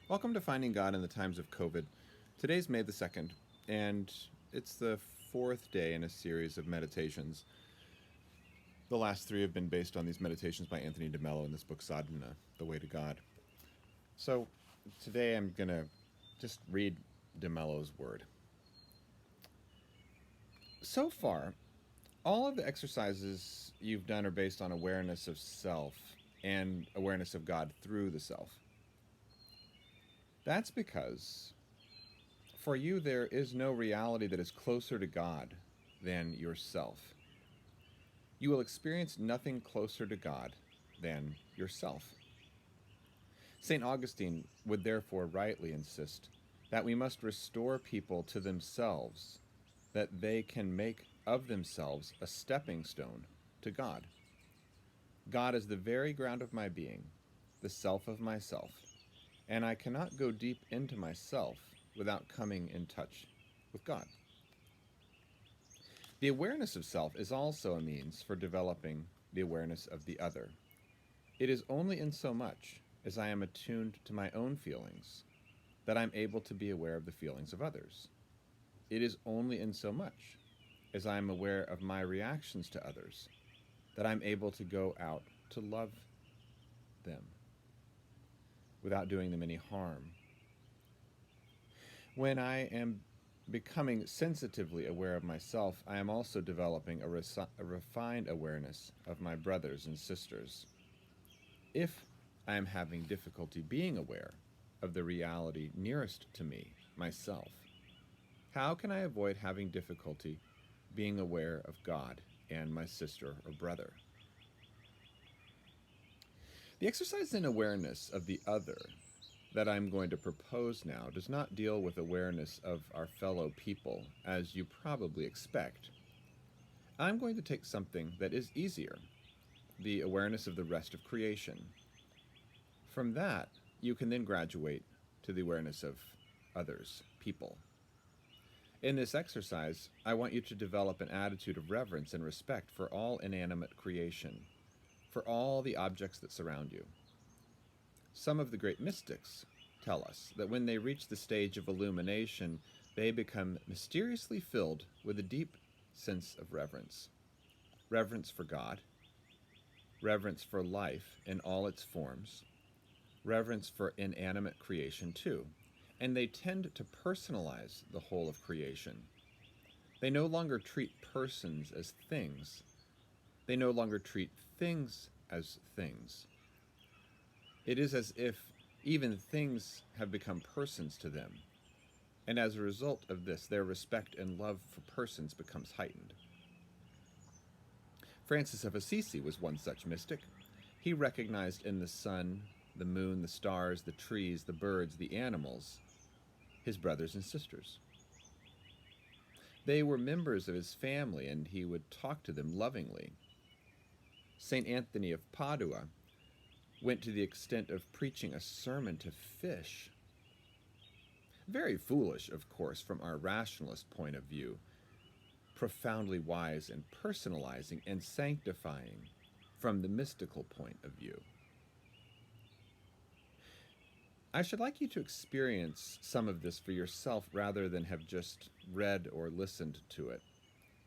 Welcome to Finding God in the Times of COVID. Today's May the 2nd, and it's the fourth day in a series of meditations. The last three have been based on these meditations by Anthony de Mello in this book, Sadhana, The Way to God. So today I'm going to just read de Mello's word. So far, all of the exercises you've done are based on awareness of self and awareness of God through the self. That's because for you, there is no reality that is closer to God than yourself. You will experience nothing closer to God than yourself. St. Augustine would therefore rightly insist that we must restore people to themselves, that they can make of themselves a stepping stone to God. God is the very ground of my being, the self of myself, and I cannot go deep into myself without coming in touch with God. The awareness of self is also a means for developing the awareness of the other. It is only in so much as I am attuned to my own feelings that I'm able to be aware of the feelings of others. It is only in so much as I am aware of my reactions to others that I'm able to go out to love them without doing them any harm. When I am becoming sensitively aware of myself, I am also developing a refined awareness of my brothers and sisters. If I am having difficulty being aware of the reality nearest to me, myself, how can I avoid having difficulty being aware of God and my sister or brother? The exercise in awareness of the other that I'm going to propose now does not deal with awareness of our fellow people, as you probably expect. I'm going to take something that is easier, the awareness of the rest of creation. From that, you can then graduate to the awareness of others, people. In this exercise, I want you to develop an attitude of reverence and respect for all inanimate creation, for all the objects that surround you. Some of the great mystics tell us that when they reach the stage of illumination, they become mysteriously filled with a deep sense of reverence. Reverence for God, reverence for life in all its forms, reverence for inanimate creation too, and they tend to personalize the whole of creation. They no longer treat persons as things. They no longer treat things as things. It is as if even things have become persons to them, and as a result of this, their respect and love for persons becomes heightened. Francis of Assisi was one such mystic. He recognized in the sun, the moon, the stars, the trees, the birds, the animals, his brothers and sisters. They were members of his family, and he would talk to them lovingly. St. Anthony of Padua went to the extent of preaching a sermon to fish. Very foolish, of course, from our rationalist point of view, profoundly wise and personalizing and sanctifying from the mystical point of view. I should like you to experience some of this for yourself rather than have just read or listened to it,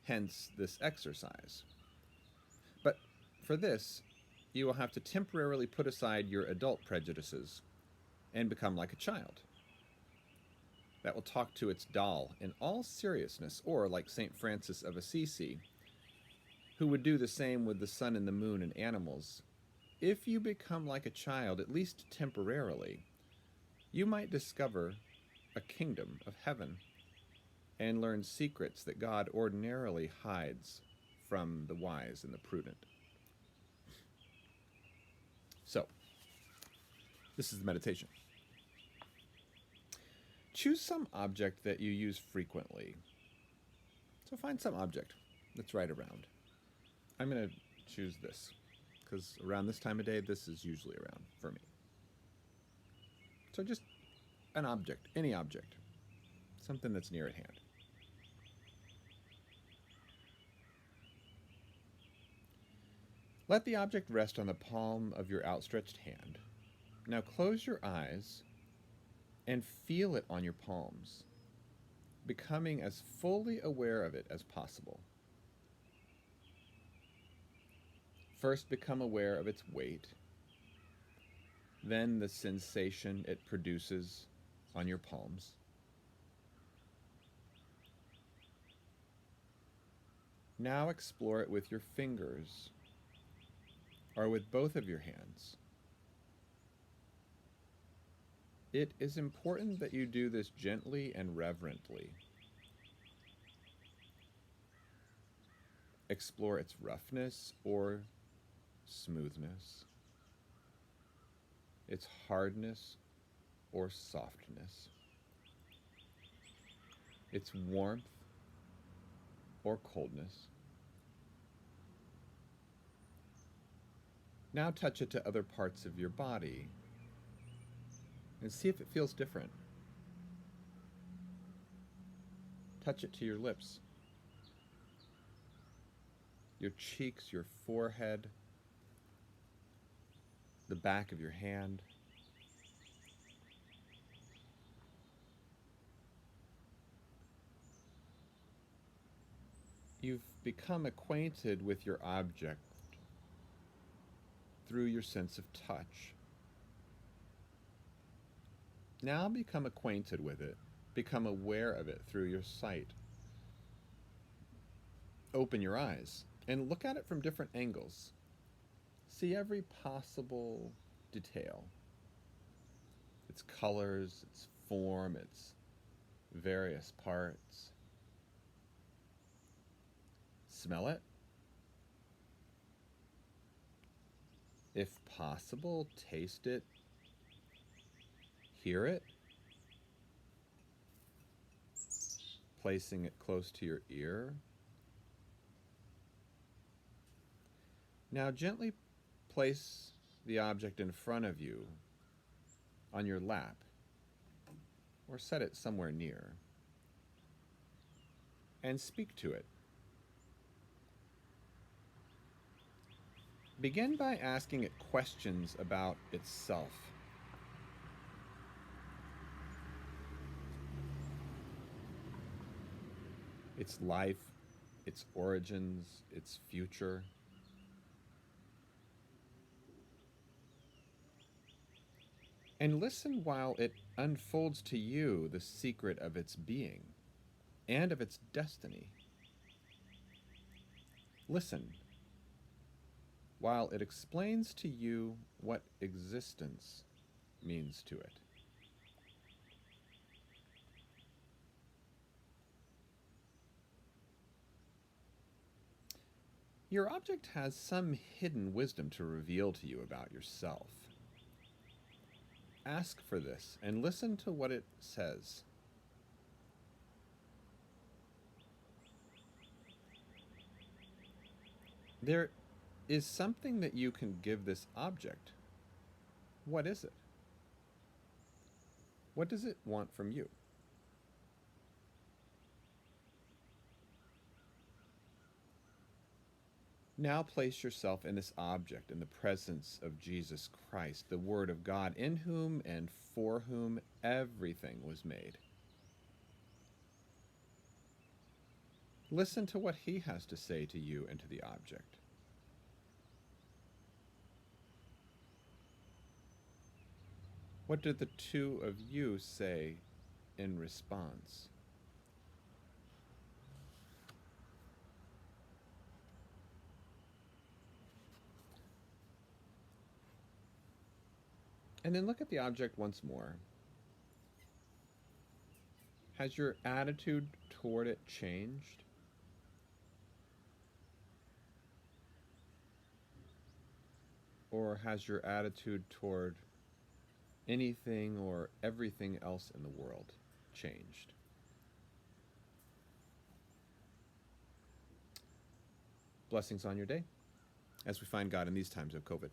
hence this exercise. But for this, you will have to temporarily put aside your adult prejudices and become like a child that will talk to its doll in all seriousness, or like St. Francis of Assisi, who would do the same with the sun and the moon and animals. If you become like a child, at least temporarily, you might discover a kingdom of heaven and learn secrets that God ordinarily hides from the wise and the prudent. So, this is the meditation. Choose some object that you use frequently. So find some object that's right around. I'm going to choose this because around this time of day, this is usually around for me. So just an object, any object, something that's near at hand. Let the object rest on the palm of your outstretched hand. Now close your eyes and feel it on your palms, becoming as fully aware of it as possible. First, become aware of its weight, then the sensation it produces on your palms. Now explore it with your fingers or with both of your hands. It is important that you do this gently and reverently. Explore its roughness or smoothness, its hardness or softness, its warmth or coldness. Now touch it to other parts of your body and see if it feels different. Touch it to your lips, your cheeks, your forehead, the back of your hand. You've become acquainted with your object through your sense of touch. Now become acquainted with it, become aware of it through your sight. Open your eyes and look at it from different angles. See every possible detail, its colors, its form, its various parts. Smell it. If possible, taste it. Hear it. Placing it close to your ear. Now gently place the object in front of you on your lap, or set it somewhere near, and speak to it. Begin by asking it questions about itself. Its life, its origins, its future. And listen while it unfolds to you the secret of its being and of its destiny. Listen while it explains to you what existence means to it. Your object has some hidden wisdom to reveal to you about yourself. Ask for this and listen to what it says. There is something that you can give this object. What is it? What does it want from you? Now place yourself in this object in the presence of Jesus Christ, the Word of God, in whom and for whom everything was made. Listen to what he has to say to you and to the object. What do the two of you say in response? And then look at the object once more. Has your attitude toward it changed? Or has your attitude toward anything or everything else in the world changed? Blessings on your day as we find God in these times of COVID.